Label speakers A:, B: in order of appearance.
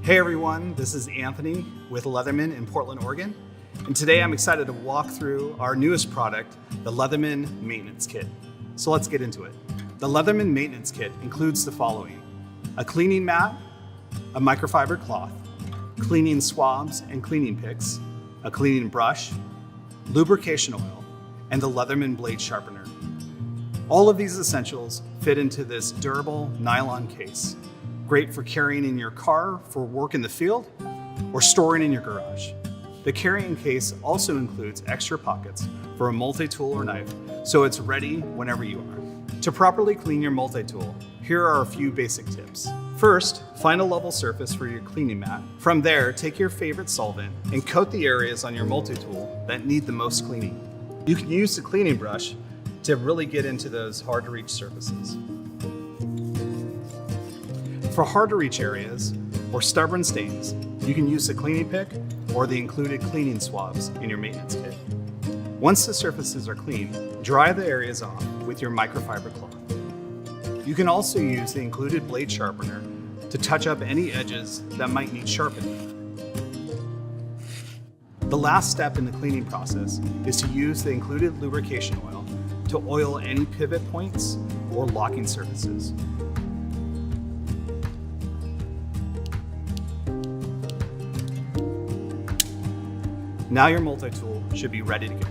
A: Hey everyone, this is Anthony with Leatherman in Portland, Oregon. And today I'm excited to walk through our newest product, the Leatherman Maintenance Kit. So let's get into it. The Leatherman Maintenance Kit includes the following: a cleaning mat, a microfiber cloth, cleaning swabs and cleaning picks, a cleaning brush, lubrication oil, and the Leatherman blade sharpener. All of these essentials fit into this durable nylon case, great for carrying in your car for work in the field or storing in your garage. The carrying case also includes extra pockets for a multi-tool or knife, so it's ready whenever you are. To properly clean your multi-tool, here are a few basic tips. First, find a level surface for your cleaning mat. From there, take your favorite solvent and coat the areas on your multi-tool that need the most cleaning. You can use the cleaning brush to really get into those hard-to-reach surfaces. For hard-to-reach areas or stubborn stains, you can use the cleaning pick or the included cleaning swabs in your maintenance kit. Once the surfaces are clean, dry the areas off with your microfiber cloth. You can also use the included blade sharpener to touch up any edges that might need sharpening. The last step in the cleaning process is to use the included lubrication oil to oil any pivot points or locking surfaces. Now your multi-tool should be ready to go.